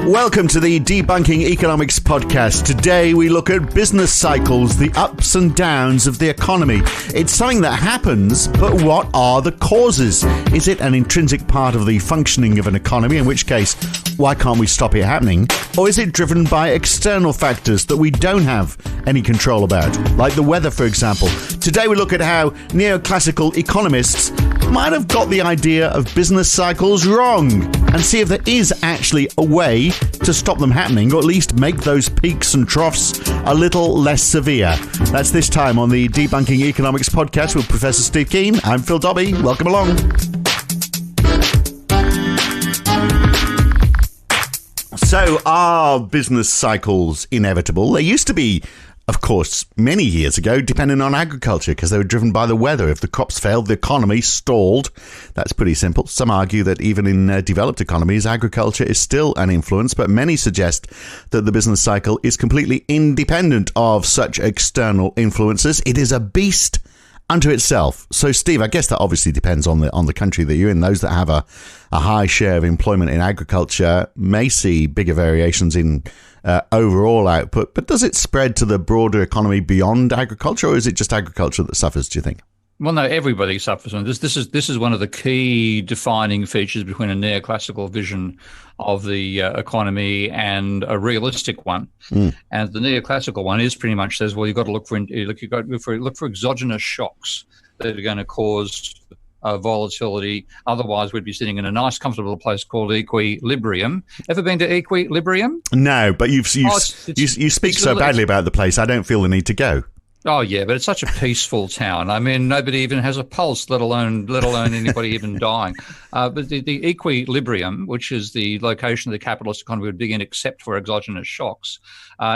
Welcome to the Debunking Economics podcast. Today we look at business cycles, the ups and downs of the economy. It's something that happens, but what are the causes? Is it an intrinsic part of the functioning of an economy, in which case, why can't we stop it happening? Or is it driven by external factors that we don't have any control about, like the weather, for example? Today we look at how neoclassical economists might have got the idea of business cycles wrong, and see if there is actually a way to stop them happening, or at least make those peaks and troughs a little less severe. That's this time on the Debunking Economics podcast with Professor Steve Keen. I'm Phil Dobbie. Welcome along. So, are business cycles inevitable? They used to be, of course, many years ago, depending on agriculture, because they were driven by the weather. If the crops failed, the economy stalled. That's pretty simple. Some argue that even in developed economies, agriculture is still an influence, but many suggest that the business cycle is completely independent of such external influences. It is a beast unto itself. So, Steve, I guess that obviously depends on the country that you're in. Those that have a high share of employment in agriculture may see bigger variations in overall output, but does it spread to the broader economy beyond agriculture, or is it just agriculture that suffers, do you think? Well, no, everybody suffers from this. This is one of the key defining features between a neoclassical vision of the economy and a realistic one. And the neoclassical one is pretty much says, well, you've got to look for exogenous shocks that are going to cause volatility. Otherwise, we'd be sitting in a nice, comfortable place called equilibrium. Ever been to equilibrium? No, but you speak so badly about the place, I don't feel the need to go. Oh yeah, but it's such a peaceful town. I mean, nobody even has a pulse, let alone anybody even dying. But the equilibrium, which is the location of the capitalist economy would begin except for exogenous shocks,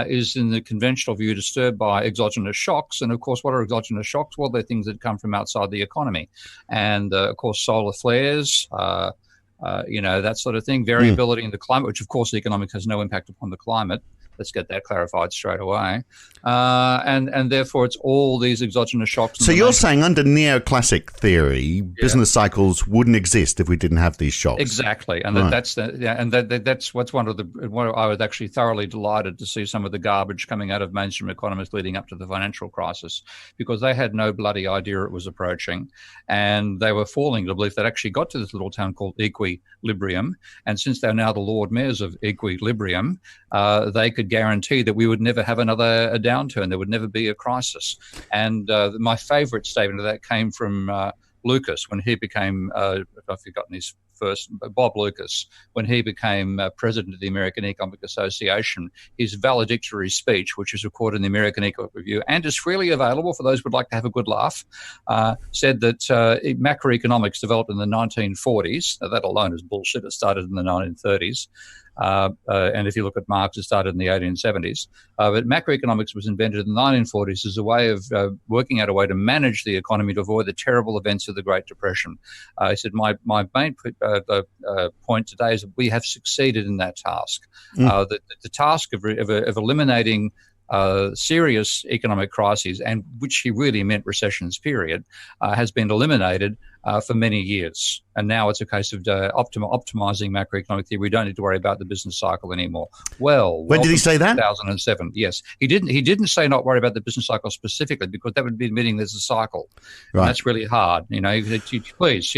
is in the conventional view disturbed by exogenous shocks. And of course, what are exogenous shocks? Well, they're things that come from outside the economy, and of course, solar flares. That sort of thing. Variability in the climate, which of course economics has no impact upon the climate. Let's get that clarified straight away. And therefore, it's all these exogenous shocks. So you're saying under neoclassic theory, business cycles wouldn't exist if we didn't have these shocks? Exactly. And right. That's what's one I was actually thoroughly delighted to see some of the garbage coming out of mainstream economists leading up to the financial crisis, because they had no bloody idea it was approaching. And they were falling to belief that actually got to this little town called equilibrium. And since they're now the Lord Mayors of equilibrium, they could guarantee that we would never have a downturn. There would never be a crisis. And my favourite statement of that came from Lucas when he became, I've forgotten his first, Bob Lucas, when he became president of the American Economic Association. His valedictory speech, which is recorded in the American Economic Review and is freely available for those who would like to have a good laugh, said that macroeconomics developed in the 1940s. Now, that alone is bullshit. It started in the 1930s. And if you look at Marx, it started in the 1870s. But macroeconomics was invented in the 1940s as a way of working out a way to manage the economy to avoid the terrible events of the Great Depression. He said, my main point today is that we have succeeded in that task. The task of eliminating serious economic crises, and which he really meant recessions, period, has been eliminated for many years. And now it's a case of optimizing macroeconomic theory. We don't need to worry about the business cycle anymore. Well, when did he say that? 2007. Yes, he didn't say not worry about the business cycle specifically, because that would be admitting there's a cycle. Right. And that's really hard. Please,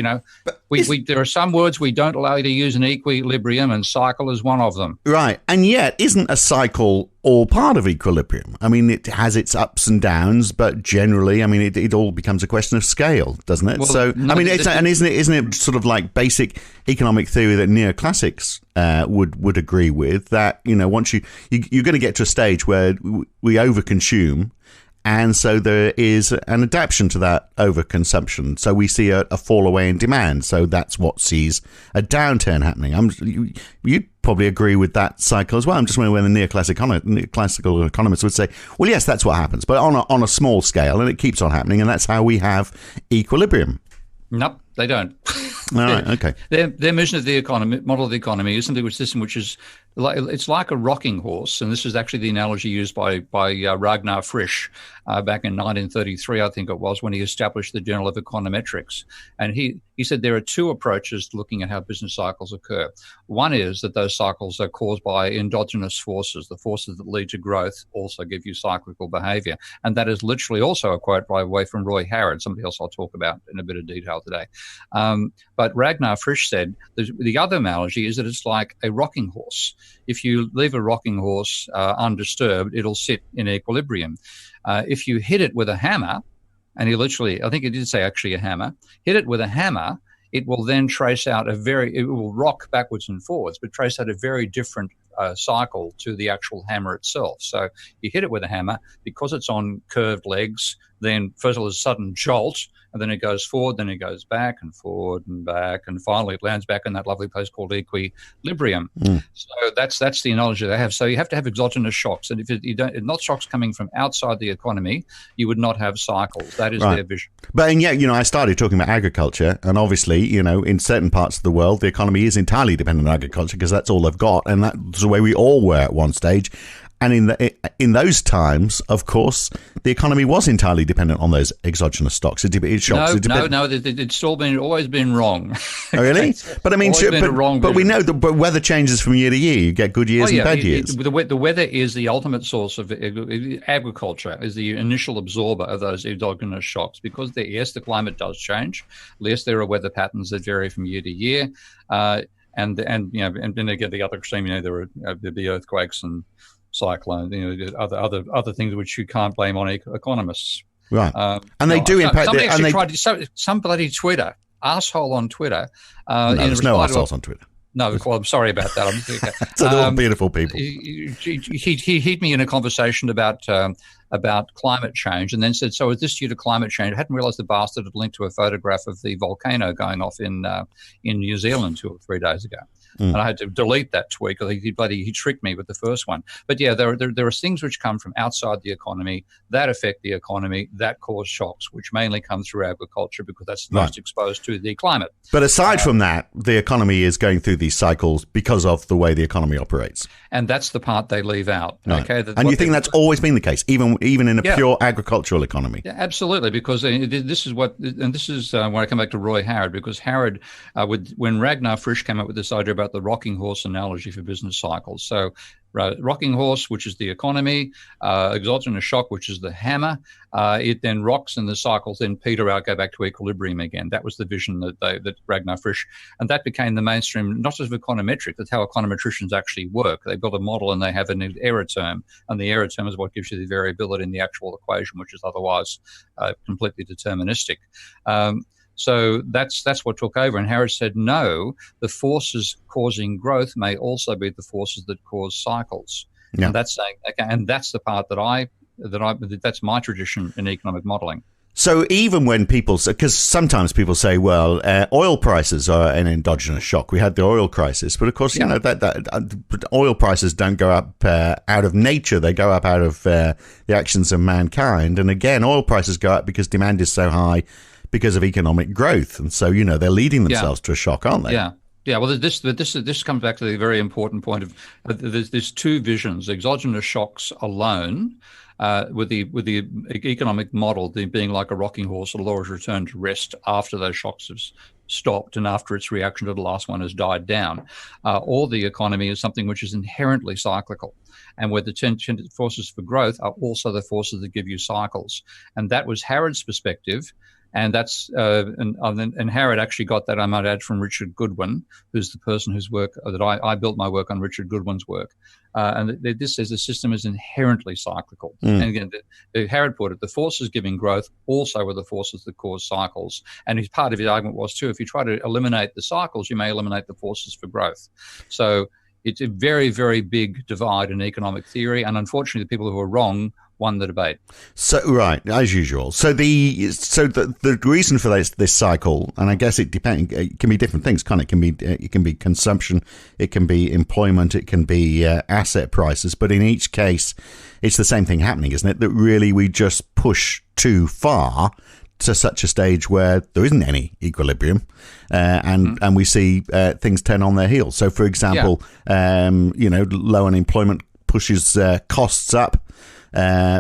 there are some words we don't allow you to use in equilibrium, and cycle is one of them. Right, and yet isn't a cycle all part of equilibrium? I mean, it has its ups and downs, but generally, I mean, it all becomes a question of scale, doesn't it? Well, isn't it sort of like basic economic theory that neoclassics would agree with, that once you're going to get to a stage where we overconsume, and so there is an adaptation to that overconsumption. So we see a fall away in demand. So that's what sees a downturn happening. You'd probably agree with that cycle as well. I'm just wondering when the neoclassical economists would say, well, yes, that's what happens, but on a small scale, and it keeps on happening, and that's how we have equilibrium. Nope. They don't. All right. Okay. Their mission of the economy, model of the economy, is simply a system which is it's like a rocking horse, and this is actually the analogy used by Ragnar Frisch back in 1933, I think it was, when he established the Journal of Econometrics. And he said there are two approaches to looking at how business cycles occur. One is that those cycles are caused by endogenous forces. The forces that lead to growth also give you cyclical behavior. And that is literally also a quote by way from Roy Harrod, somebody else I'll talk about in a bit of detail today. But Ragnar Frisch said the other analogy is that it's like a rocking horse. If you leave a rocking horse undisturbed, it'll sit in equilibrium. If you hit it with a hammer, and he literally, I think he did say actually a hammer, hit it with a hammer, it will then trace out it will rock backwards and forwards, but trace out a very different cycle to the actual hammer itself. So you hit it with a hammer, because it's on curved legs, then first of all, there's a sudden jolt, and then it goes forward, then it goes back and forward and back, and finally it lands back in that lovely place called equilibrium. So that's the analogy they have. So you have to have exogenous shocks, and if you don't, not shocks coming from outside the economy, you would not have cycles. That is their vision. But and yet, I started talking about agriculture, and obviously, in certain parts of the world, the economy is entirely dependent on agriculture because that's all they've got, and that's the way we all were at one stage. And in those times, of course, the economy was entirely dependent on those exogenous shocks. No, it's always been wrong. Oh, really? But I mean, but we know that weather changes from year to year. You get good years and bad years. The weather is the ultimate source of agriculture, is the initial absorber of those exogenous shocks, because the climate does change. Yes, there are weather patterns that vary from year to year, and then they get the other extreme. There are the earthquakes and cyclone, other things which you can't blame on economists, right? And they do impact. Some bloody Twitter asshole on Twitter. No, there's no assholes on Twitter. No, well, I'm sorry about that. It's all beautiful people. He hit me in a conversation about climate change, and then said, "So is this due to climate change?" I hadn't realised the bastard had linked to a photograph of the volcano going off in New Zealand 2 or 3 days ago. And I had to delete that tweet because he tricked me with the first one. But yeah, there are things which come from outside the economy that affect the economy, that cause shocks, which mainly come through agriculture because that's most exposed to the climate. But aside from that, the economy is going through these cycles because of the way the economy operates. And that's the part they leave out. Right. Okay, and you think that's always been the case, even in a pure agricultural economy? Yeah, absolutely, because this is where I come back to Roy Harrod, because Harrod, when Ragnar Frisch came up with this idea about the rocking horse analogy for business cycles. So rocking horse, which is the economy, exogenous shock, which is the hammer, it then rocks and the cycles then peter out, go back to equilibrium again. That was the vision that Ragnar Frisch, and that became the mainstream, not just of econometric, that's how econometricians actually work. They've got a model and they have an error term, and the error term is what gives you the variability in the actual equation, which is otherwise completely deterministic. So that's what took over. And Harris said, no, the forces causing growth may also be the forces that cause cycles. Yeah. And that's saying, okay, and that's the part that's my tradition in economic modeling. So even when people say, because sometimes people say, well, oil prices are an endogenous shock. We had the oil crisis, but of course, that oil prices don't go up out of nature. They go up out of the actions of mankind. And again, oil prices go up because demand is so high because of economic growth. And so, they're leading themselves to a shock, aren't they? Yeah. Yeah, well, this comes back to the very important point of there's two visions: exogenous shocks alone, with the economic model being like a rocking horse, it'll always return to rest after those shocks have stopped and after its reaction to the last one has died down. Or the economy is something which is inherently cyclical, and where the forces for growth are also the forces that give you cycles. And that was Harrod's perspective. And that's and Harrod actually got that, I might add, from Richard Goodwin, who's the person whose work that I built my work on Richard Goodwin's work. And this says the system is inherently cyclical. And again, Harrod put it, the forces giving growth also are the forces that cause cycles. And part of his argument was too, if you try to eliminate the cycles, you may eliminate the forces for growth. So it's a very, very big divide in economic theory. And unfortunately, the people who are wrong won the debate. So right, as usual. So the reason for this cycle, and I guess it depends. It can be different things. It can be consumption, it can be employment, it can be asset prices. But in each case, it's the same thing happening, isn't it? That really we just push too far to such a stage where there isn't any equilibrium, and we see things turn on their heels. So, for example, low unemployment pushes costs up,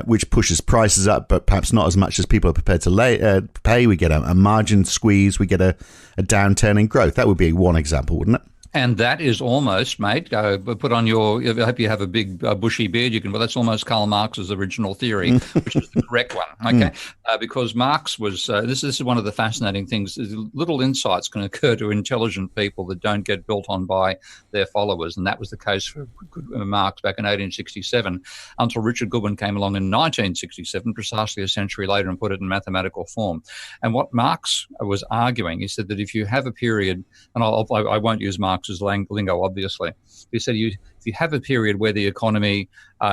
which pushes prices up, but perhaps not as much as people are prepared to pay. We get a margin squeeze. We get a downturn in growth. That would be one example, wouldn't it? And that is almost, mate, put on your, I hope you have a big bushy beard, well, that's almost Karl Marx's original theory, which is the correct one, okay? Because Marx was, this is one of the fascinating things, is little insights can occur to intelligent people that don't get built on by their followers, and that was the case for Marx back in 1867, until Richard Goodwin came along in 1967, precisely a century later, and put it in mathematical form. And what Marx was arguing, he said that if you have a period, and I won't use Marx's lingo, obviously. He said if you have a period where the economy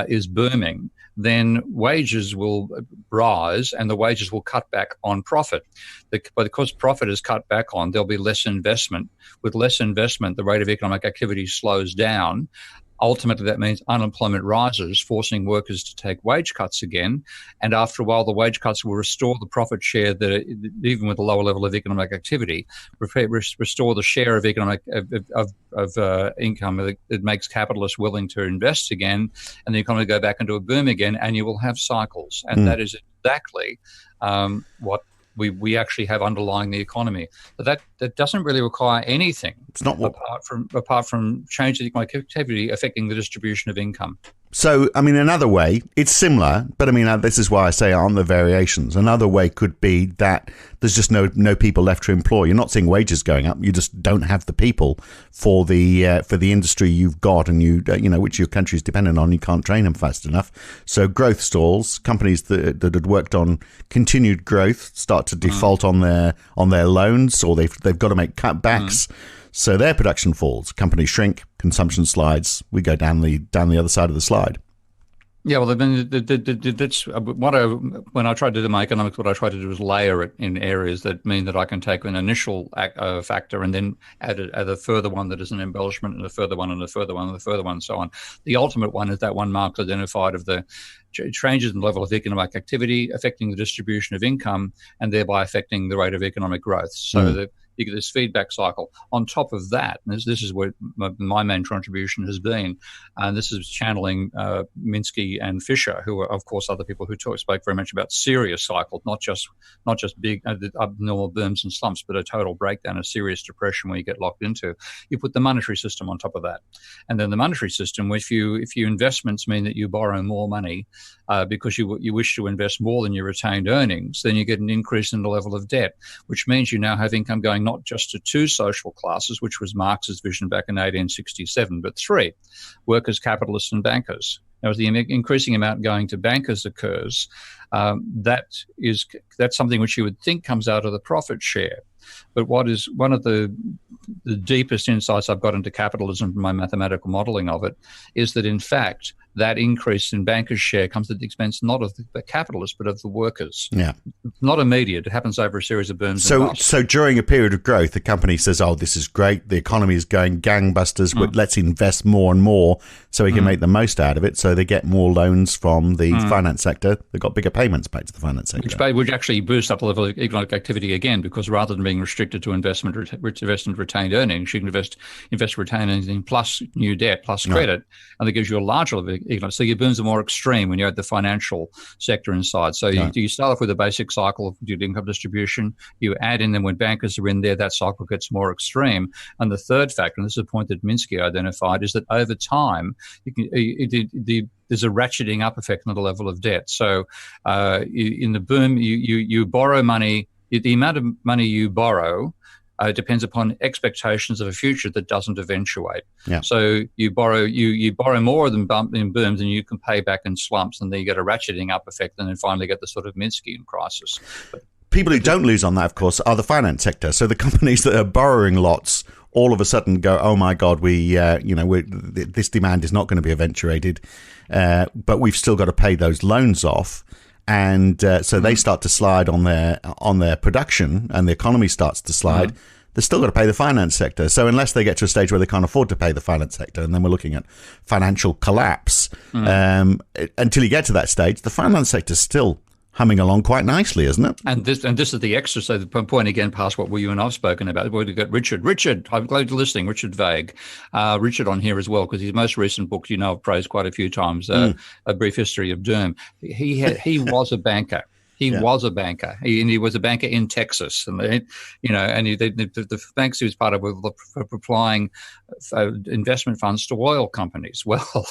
is booming, then wages will rise and the wages will cut back on profit. But because profit is cut back on, there'll be less investment. With less investment, the rate of economic activity slows down. Ultimately, that means unemployment rises, forcing workers to take wage cuts again. And after a while, the wage cuts will restore the profit share that, even with a lower level of economic activity, restore the share of economic income that makes capitalists willing to invest again, and the economy go back into a boom again, and you will have cycles. And that is exactly what we actually have underlying the economy. But that doesn't really require anything. It's not apart from changing economic activity affecting the distribution of income. So, I mean, another way, it's similar, but I mean, this is why I say aren't there variations. Another way could be that there's just no people left to employ. You're not seeing wages going up. You just don't have the people for the industry you've got, and which your country is dependent on. You can't train them fast enough. So growth stalls. Companies that had worked on continued growth start to default on their loans, or they've got to make cutbacks. So their production falls. Companies shrink, consumption slides. We go down the other side of the slide. Yeah, well, that's when I tried to do my economics, what I tried to do was layer it in areas that mean that I can take an initial factor and then add a further one that is an embellishment, and a further one, and a further one, and a further one, and so on. The ultimate one is that one Marx identified of the changes in the level of economic activity affecting the distribution of income and thereby affecting the rate of economic growth. So that you get this feedback cycle. On top of that, and this is where my main contribution has been, and this is channeling Minsky and Fisher, who are, of course, other people who spoke very much about serious cycles, not just big abnormal booms and slumps, but a total breakdown, a serious depression where you get locked into. You put the monetary system on top of that. And then the monetary system, if your investments mean that you borrow more money because you wish to invest more than your retained earnings, then you get an increase in the level of debt, which means you now have income going not just to two social classes, which was Marx's vision back in 1867, but three: workers, capitalists, and bankers. Now, as the increasing amount going to bankers occurs, that's something which you would think comes out of the profit share. But what is one of the deepest insights I've got into capitalism from my mathematical modeling of it is that, in fact, that increase in bankers' share comes at the expense not of the capitalists, but of the workers. Yeah. It's not immediate. It happens over a series of booms and busts. So during a period of growth, the company says, oh, this is great. The economy is going gangbusters. Let's invest more and more so we can make the most out of it. So they get more loans from the finance sector. They've got bigger payments back to the finance sector. Which actually boosts up the level of economic activity again, because rather than being restricted to investment retained earnings, you can invest retained earnings in plus new debt plus credit, and that gives you a larger level of economic. So your booms are more extreme when you're at the financial sector inside. So you start off with a basic cycle of income distribution. You add in, then when bankers are in there, that cycle gets more extreme. And the third factor, and this is a point that Minsky identified, is that over time, there's a ratcheting up effect on the level of debt. So in the boom, you borrow money. The amount of money you borrow depends upon expectations of a future that doesn't eventuate. Yeah. So you borrow more in booms than you can pay back in slumps, and then you get a ratcheting up effect, and then finally get the sort of Minskian crisis. People who don't lose on that, of course, are the finance sector. So the companies that are borrowing lots all of a sudden go, oh my God, this demand is not going to be eventuated, but we've still got to pay those loans off. And so they start to slide on their production, and the economy starts to slide. They've still got to pay the finance sector. So unless they get to a stage where they can't afford to pay the finance sector, and then we're looking at financial collapse, until you get to that stage, the finance sector is still humming along quite nicely, isn't it? And this is the extra. So the point again, past what you and I've spoken about. We've got Richard. I'm glad you're listening. Richard Vague, Richard on here as well, because his most recent book, I've praised quite a few times, A Brief History of Doom. He was a banker. He was a banker. He was a banker in Texas, and the banks he was part of were applying investment funds to oil companies. Well,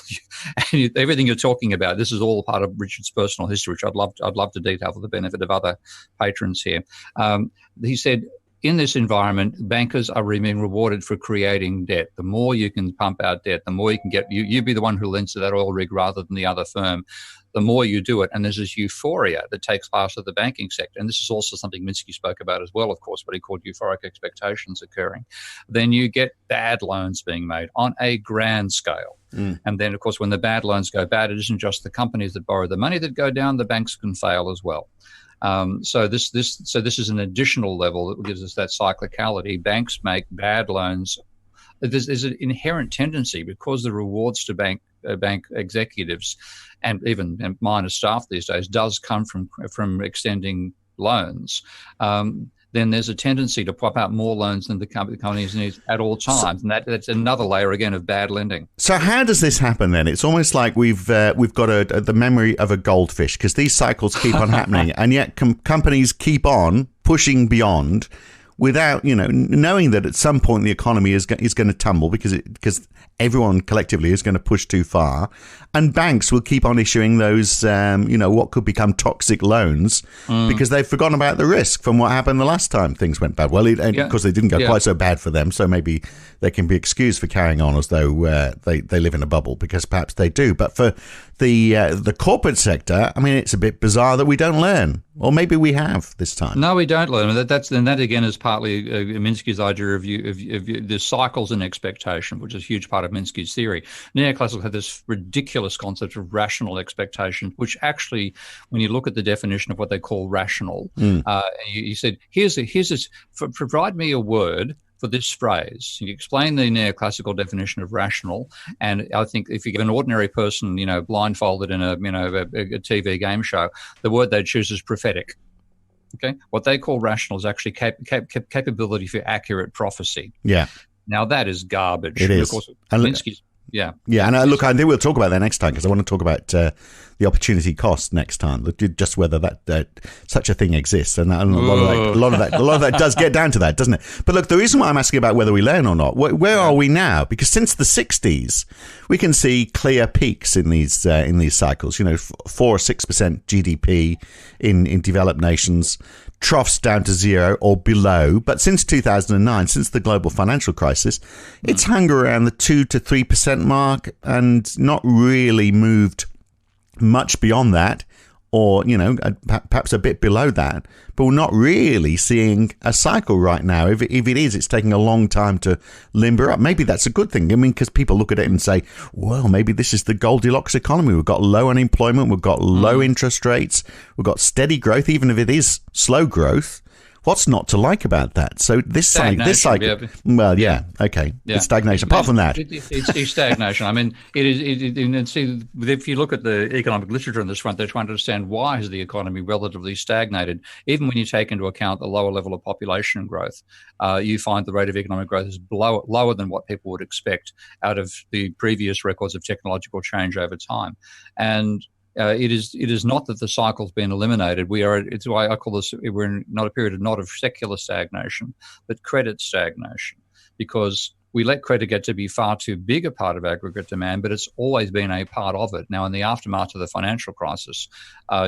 and everything you're talking about, this is all part of Richard's personal history, which I'd love to detail for the benefit of other patrons here. He said, in this environment, bankers are being rewarded for creating debt. The more you can pump out debt, the more you can get. You be the one who lends to that oil rig rather than the other firm. The more you do it, and there's this euphoria that takes place of the banking sector, and this is also something Minsky spoke about as well, of course, what he called euphoric expectations occurring, then you get bad loans being made on a grand scale. And then, of course, when the bad loans go bad, it isn't just the companies that borrow the money that go down, the banks can fail as well. So this is an additional level that gives us that cyclicality. Banks make bad loans. There's an inherent tendency, because the rewards to bank executives and even minor staff these days does come from extending loans. Then there's a tendency to pop out more loans than the companies need at all times, and that's another layer again of bad lending. So how does this happen then? It's almost like we've got the memory of a goldfish, because these cycles keep on happening, and yet companies keep on pushing beyond, without knowing that at some point the economy is going to tumble because everyone collectively is going to push too far, and banks will keep on issuing those what could become toxic loans because they've forgotten about the risk from what happened the last time things went bad. Well, of course they didn't go quite so bad for them, so maybe they can be excused for carrying on as though they live in a bubble, because perhaps they do. But for the corporate sector, I mean, it's a bit bizarre that we don't learn, or maybe we have this time. No, we don't learn. That again is partly Minsky's idea of the cycles and expectation, which is a huge part of Minsky's theory. Neoclassical had this ridiculous concept of rational expectation, which actually, when you look at the definition of what they call rational, he said, provide me a word for this phrase. You explain the neoclassical definition of rational, and I think if you get an ordinary person, blindfolded in a TV game show, the word they'd choose is prophetic. Okay, what they call rational is actually capability for accurate prophecy. Yeah. Now that is garbage. It is. Of course, Minsky's. Yeah. And look, I think we'll talk about that next time, because I want to talk about the opportunity cost next time. Just whether that such a thing exists, and a lot of that does get down to that, doesn't it? But look, the reason why I'm asking about whether we learn or not, where are we now? Because since the 60s, we can see clear peaks in these cycles. 4 or 6% GDP in developed nations, troughs down to 0 or below. But since 2009, since the global financial crisis, it's hung around the 2 to 3% mark and not really moved much beyond that, or perhaps a bit below that. But we're not really seeing a cycle right now. If it is, it's taking a long time to limber up. Maybe that's a good thing. I mean, because people look at it and say, well, maybe this is the Goldilocks economy. We've got low unemployment, we've got low interest rates, we've got steady growth, even if it is slow growth. What's not to like about that? So this cycle, okay, it's stagnation. Apart from that, it's stagnation. I mean, it is. See, if you look at the economic literature on this front, they're trying to understand why has the economy relatively stagnated. Even when you take into account the lower level of population growth, you find the rate of economic growth is lower than what people would expect out of the previous records of technological change over time, and. It is not that the cycle's been eliminated. It's why I call this, we're not a period not of secular stagnation, but credit stagnation, because we let credit get to be far too big a part of aggregate demand, but it's always been a part of it. Now, in the aftermath of the financial crisis,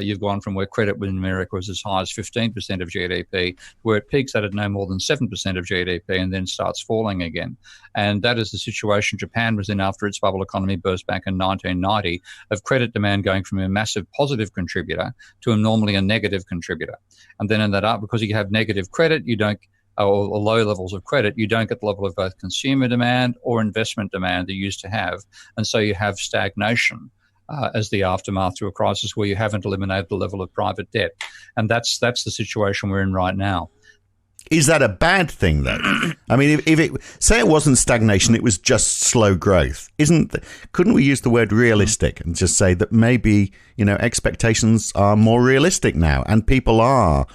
you've gone from where credit in America was as high as 15% of GDP, where it peaks at no more than 7% of GDP and then starts falling again. And that is the situation Japan was in after its bubble economy burst back in 1990, of credit demand going from a massive positive contributor to normally a negative contributor. And then in that, because you have negative credit, you don't, or low levels of credit, you don't get the level of both consumer demand or investment demand that you used to have. And so you have stagnation as the aftermath to a crisis where you haven't eliminated the level of private debt. And that's the situation we're in right now. Is that a bad thing, though? I mean, if it say it wasn't stagnation, it was just slow growth. Couldn't we use the word realistic and just say that maybe, expectations are more realistic now and people are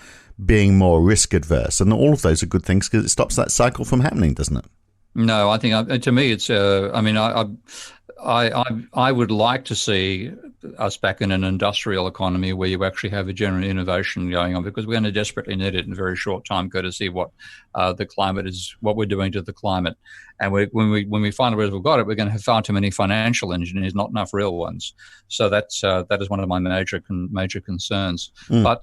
being more risk adverse, and all of those are good things because it stops that cycle from happening, doesn't it? No, I think to me it's. I would like to see us back in an industrial economy where you actually have a genuine innovation going on, because we're going to desperately need it in a very short time, courtesy of what the climate is, what we're doing to the climate. And when we find out we've got it, we're going to have far too many financial engineers, not enough real ones. So that is one of my major concerns. But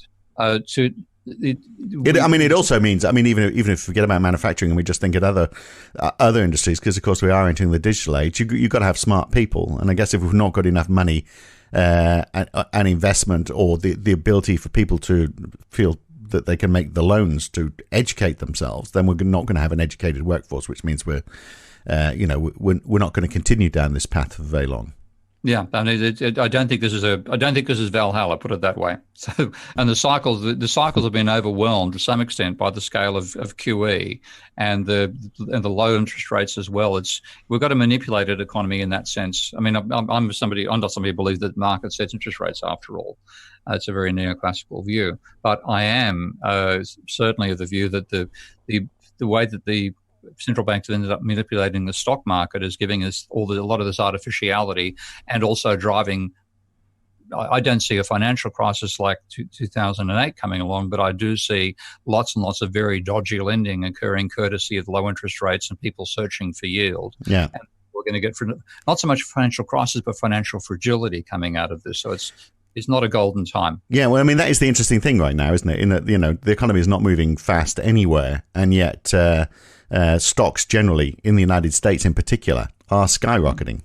it also means, even if we forget about manufacturing and we just think at other industries, because of course we are entering the digital age, you've got to have smart people. And I guess if we've not got enough money and investment, or the ability for people to feel that they can make the loans to educate themselves, then we're not going to have an educated workforce, which means we're not going to continue down this path for very long. Yeah, I don't think this is Valhalla, put it that way. So, and the cycles have been overwhelmed to some extent by the scale of QE and the low interest rates as well. We've got a manipulated economy in that sense. I mean, I'm not somebody who believes that the market sets interest rates after all. It's a very neoclassical view, but I am certainly of the view that the way that the central banks have ended up manipulating the stock market is giving us a lot of this artificiality, and also driving. I don't see a financial crisis like 2008 coming along, but I do see lots and lots of very dodgy lending occurring courtesy of low interest rates and people searching for yield. Yeah. And we're going to get not so much financial crisis, but financial fragility coming out of this. So it's not a golden time. Yeah, well, I mean, that is the interesting thing right now, isn't it? In that, the economy is not moving fast anywhere, and yet stocks generally, in the United States in particular, are skyrocketing.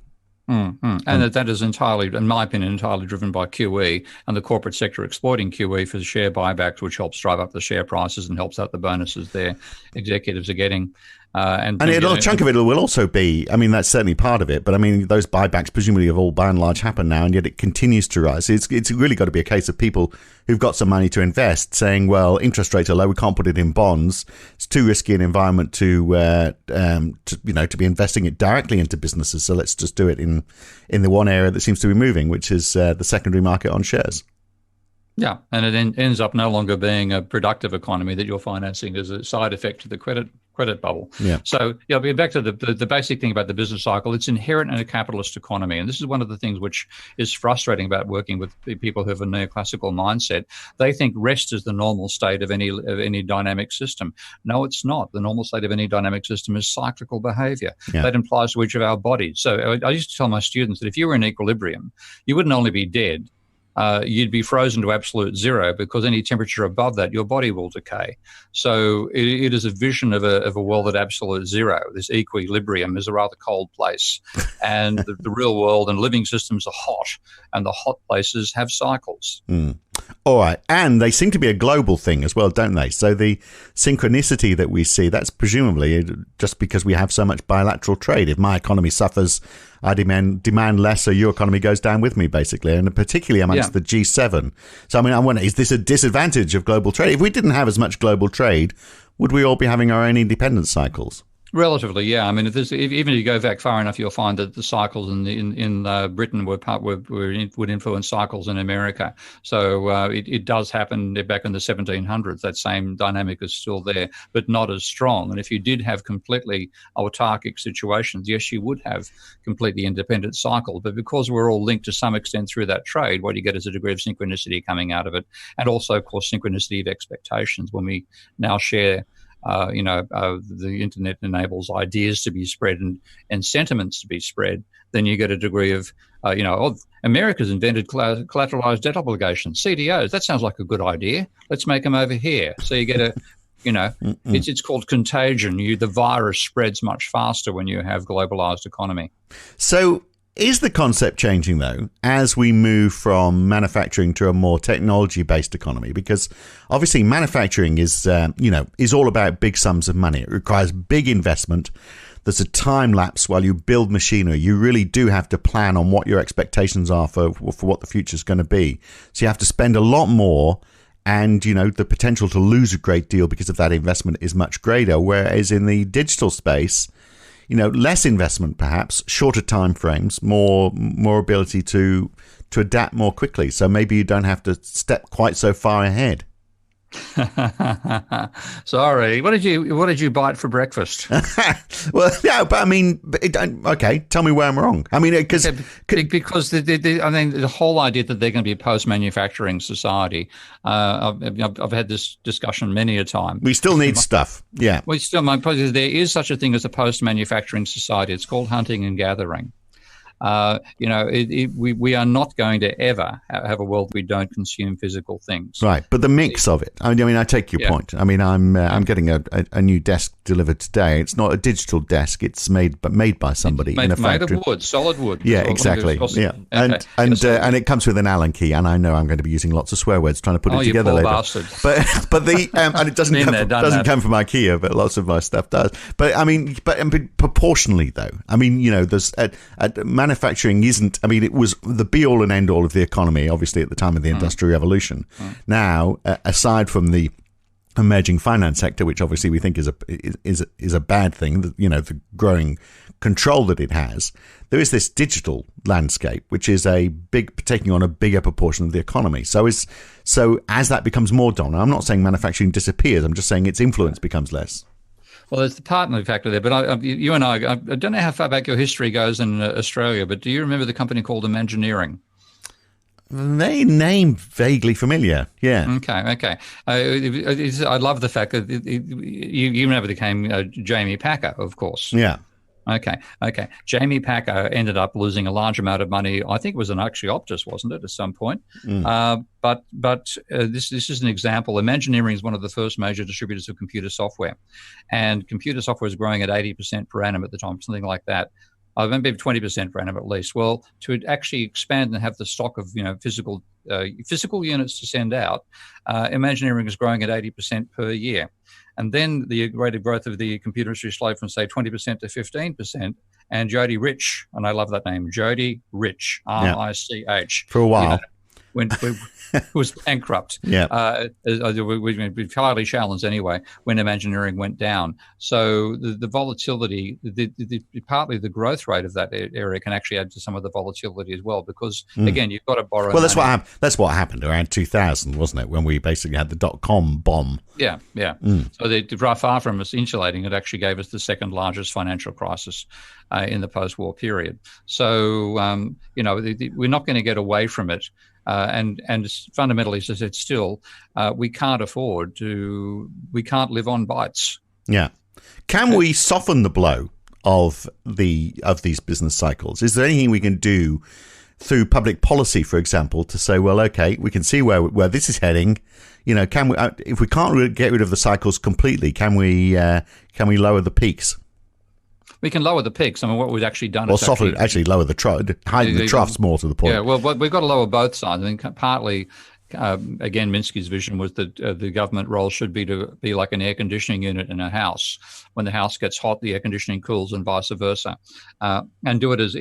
Mm-hmm. And that is entirely, in my opinion, driven by QE and the corporate sector exploiting QE for the share buybacks, which helps drive up the share prices and helps out the bonuses their executives are getting. And a chunk of it will also be, that's certainly part of it, but those buybacks presumably have all by and large happened now, and yet it continues to rise. It's really got to be a case of people who've got some money to invest saying, well, interest rates are low, we can't put it in bonds. It's too risky an environment to be investing it directly into businesses. So let's just do it in the one area that seems to be moving, which is the secondary market on shares. Yeah, and it ends up no longer being a productive economy that you're financing as a side effect to the credit bubble. Yeah. So, back to the basic thing about the business cycle, it's inherent in a capitalist economy. And this is one of the things which is frustrating about working with people who have a neoclassical mindset. They think rest is the normal state of any dynamic system. No, it's not. The normal state of any dynamic system is cyclical behavior. Yeah. That implies to each of our bodies. So I used to tell my students that if you were in equilibrium, you wouldn't only be dead, you'd be frozen to absolute zero, because any temperature above that, your body will decay. So it is a vision of a world at absolute zero. This equilibrium is a rather cold place, and the real world and living systems are hot, and the hot places have cycles. Mm. All right. And they seem to be a global thing as well, don't they? So the synchronicity that we see, that's presumably just because we have so much bilateral trade. If my economy suffers, I demand less, so your economy goes down with me, basically, and particularly amongst the G7. So, I wonder, is this a disadvantage of global trade? If we didn't have as much global trade, would we all be having our own independence cycles? Relatively, yeah. Even if you go back far enough, you'll find that the cycles in Britain would influence cycles in America. So it does happen back in the 1700s. That same dynamic is still there, but not as strong. And if you did have completely autarkic situations, yes, you would have completely independent cycles. But because we're all linked to some extent through that trade, what you get is a degree of synchronicity coming out of it, and also, of course, synchronicity of expectations when we now share. The internet enables ideas to be spread and sentiments to be spread, then you get a degree of, America's invented collateralized debt obligations, CDOs. That sounds like a good idea. Let's make them over here. So you get it's called contagion. The virus spreads much faster when you have globalized economy. So is the concept changing, though, as we move from manufacturing to a more technology-based economy? Because obviously manufacturing is all about big sums of money. It requires big investment. There's a time lapse while you build machinery. You really do have to plan on what your expectations are for what the future is going to be. So you have to spend a lot more, And, the potential to lose a great deal because of that investment is much greater. Whereas in the digital space, less investment, perhaps, shorter time frames, more ability to adapt more quickly. So maybe you don't have to step quite so far ahead. Sorry, what did you bite for breakfast? Well, yeah, but I mean, okay, tell me where I'm wrong. I mean, because the whole idea that they're going to be a post-manufacturing society. I've had this discussion many a time. We still need stuff. Yeah, my point is there is such a thing as a post-manufacturing society. It's called hunting and gathering. We are not going to ever have a world where we don't consume physical things. Right, but the mix of it. I mean, I take your point. I mean, I'm getting a new desk delivered today. It's not a digital desk. It's made by somebody in a factory. Made of wood, solid wood. Yeah, exactly. Yeah, and it comes with an Allen key. And I know I'm going to be using lots of swear words trying to put it together later. Bastard. But the and it doesn't come from IKEA, but lots of my stuff does. But I mean, proportionally though, I mean, there's manufacturing isn't. I mean, it was the be all and end all of the economy, obviously at the time of the Industrial Revolution. Now, aside from the emerging finance sector, which obviously we think is a bad thing, the growing control that it has, there is this digital landscape, which is taking on a bigger proportion of the economy. So as that becomes more dominant, I'm not saying manufacturing disappears. I'm just saying its influence becomes less. Well, there's the partner factor there, but you and I don't know how far back your history goes in Australia, but do you remember the company called Imagineering? They name vaguely familiar, yeah. Okay. I love the fact that you never became Jamie Packer, of course. Yeah. Okay. Jamie Packer ended up losing a large amount of money. I think it was actually Optus, wasn't it, at some point? But this is an example. Imagineering is one of the first major distributors of computer software, and computer software was growing at 80% per annum at the time, something like that. Maybe 20% per annum at least. Well, to actually expand and have the stock of physical units to send out, Imagineering is growing at 80% per year. And then the rate of growth of the computer industry slowed from, say, 20% to 15%. And Jody Rich, and I love that name, Jody Rich, R-I-C-H. For a while. Was bankrupt. Yeah. We've been highly challenged anyway when Imagineering went down. So the volatility, partly the growth rate of that area can actually add to some of the volatility as well, because again, you've got to borrow. Well, that's what happened around 2000, wasn't it? When we basically had the .com bomb. Yeah. So far from us insulating, it actually gave us the second largest financial crisis in the post-war period. So we're not going to get away from it. And fundamentally, as I said, still, we can't live on bytes. Yeah. Can we soften the blow of these business cycles? Is there anything we can do through public policy, for example, to say, well, okay, we can see where this is heading. Can we, if we can't get rid of the cycles completely, can we lower the peaks? We can lower the peaks. I mean, what we've actually done is actually lower the heighten the troughs more to the point. Yeah, well, we've got to lower both sides. I mean, partly, again, Minsky's vision was that the government role should be to be like an air conditioning unit in a house. When the house gets hot, the air conditioning cools, and vice versa, and do it as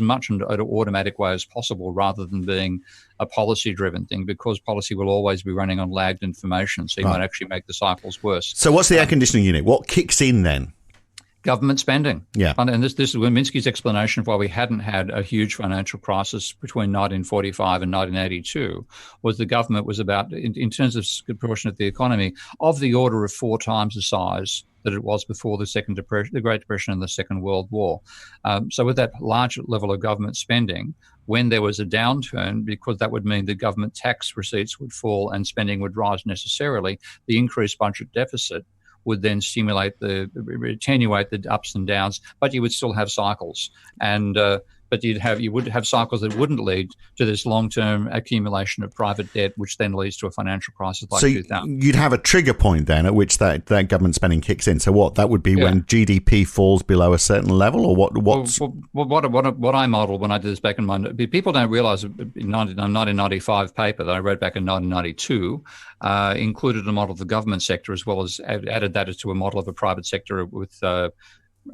much in an automatic way as possible, rather than being a policy-driven thing, because policy will always be running on lagged information, so you might actually make the cycles worse. So, what's the air conditioning unit? What kicks in then? Government spending. Yeah. And this is Minsky's explanation of why we hadn't had a huge financial crisis between 1945 and 1982 was the government was about, in terms of proportion of the economy, of the order of 4 times the size that it was before the Great Depression and the Second World War. So with that large level of government spending, when there was a downturn, because that would mean the government tax receipts would fall and spending would rise necessarily, the increased budget deficit would then attenuate the ups and downs, but you would still have cycles. And but you would have cycles that wouldn't lead to this long-term accumulation of private debt, which then leads to a financial crisis like 2000. You'd have a trigger point then at which that government spending kicks in. So that would be when GDP falls below a certain level, or what? What I modeled when I did this back in people don't realize, in 1995 paper that I wrote back in 1992 included a model of the government sector, as well as added that to a model of a private sector with a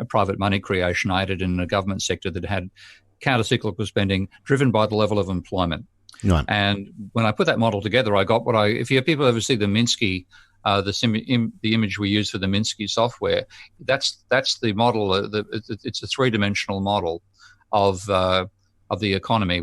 private money creation. I added in a government sector that had counter-cyclical spending driven by the level of employment. Right. And when I put that model together, I got if you people ever see the Minsky, the image we use for the Minsky software, that's the model. It's a three-dimensional model of the economy.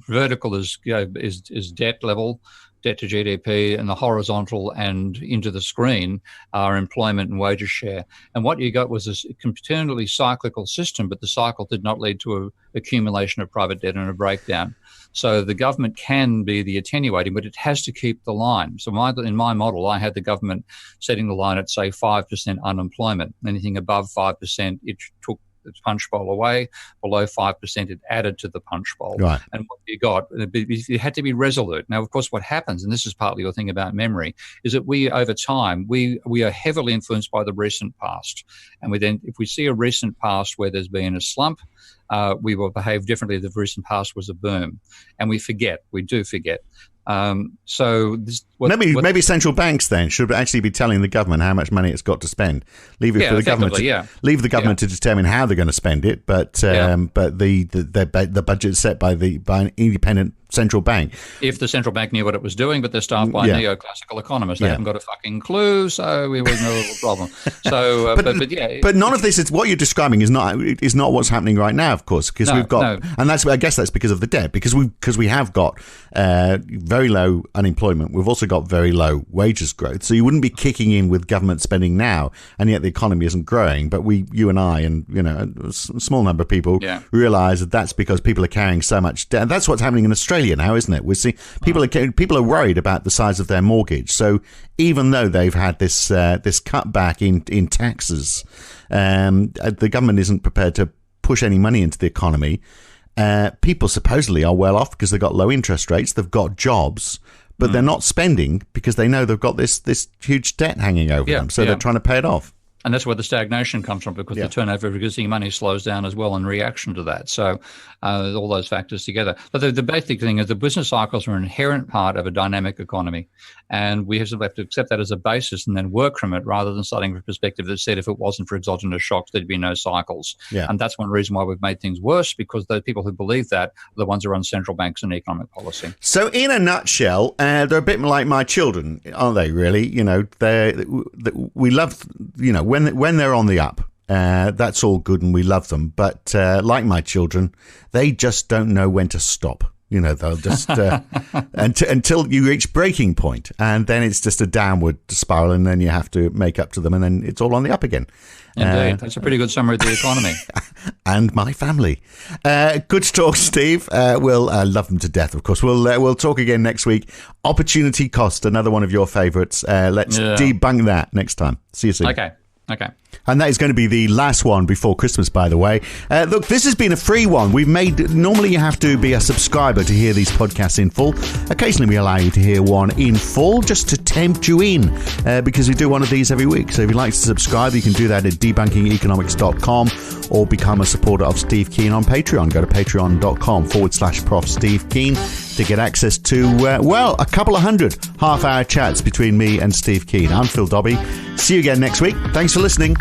Vertical is debt level, debt to GDP, and the horizontal and into the screen are employment and wages share. And what you got was this continually cyclical system, but the cycle did not lead to an accumulation of private debt and a breakdown. So the government can be the attenuating, but it has to keep the line. So in my model, I had the government setting the line at, say, 5% unemployment. Anything above 5%, it took the punch bowl away. Below 5%, it added to the punch bowl. Right. And what you got, you had to be resolute. Now, of course, what happens, and this is partly your thing about memory, is that over time, we are heavily influenced by the recent past. And if we see a recent past where there's been a slump, we will behave differently if the recent past was a boom. And we do forget. Maybe central banks then should actually be telling the government how much money it's got to spend. Leave it for the government. Leave the government to determine how they're going to spend it. But the budget set by an independent central bank. If the central bank knew what it was doing, but they're staffed by neoclassical economists, they haven't got a fucking clue. So we was no problem. So, but none of this is what you're describing is not what's happening right now, of course, because we've got, and I guess that's because of the debt, because we have got very low unemployment. We've also got very low wages growth. So you wouldn't be kicking in with government spending now, and yet the economy isn't growing. But you and I, and a small number of people realise that that's because people are carrying so much debt. And that's what's happening in Australia now, isn't it? We see people are worried about the size of their mortgage. So even though they've had this cutback in taxes, the government isn't prepared to push any money into the economy. People supposedly are well off because they've got low interest rates, they've got jobs, but they're not spending because they know they've got this huge debt hanging over them. So they're trying to pay it off. And that's where the stagnation comes from, because the turnover of existing money slows down as well in reaction to that. So all those factors together. But the basic thing is the business cycles are an inherent part of a dynamic economy. And we have to accept that as a basis and then work from it, rather than starting from a perspective that said if it wasn't for exogenous shocks, there'd be no cycles. Yeah. And that's one reason why we've made things worse, because the people who believe that are the ones who run central banks and economic policy. So in a nutshell, they're a bit like my children, aren't they, really? We love, when they're on the up, that's all good and we love them. But like my children, they just don't know when to stop. They'll just until you reach breaking point, and then it's just a downward spiral, and then you have to make up to them, and then it's all on the up again. Indeed. That's a pretty good summary of the economy. And my family. Good to talk, Steve. We'll love them to death, of course. We'll talk again next week. Opportunity cost, another one of your favourites. Let's debunk that next time. See you soon. Okay. And that is going to be the last one before Christmas, by the way. Look, this has been a free one. Normally you have to be a subscriber to hear these podcasts in full. Occasionally we allow you to hear one in full just to tempt you in, because we do one of these every week. So if you'd like to subscribe, you can do that at debunkingeconomics.com or become a supporter of Steve Keen on Patreon. Go to patreon.com/Prof. Steve Keen to get access to, a couple of hundred half-hour chats between me and Steve Keen. I'm Phil Dobbie. See you again next week. Thanks for listening.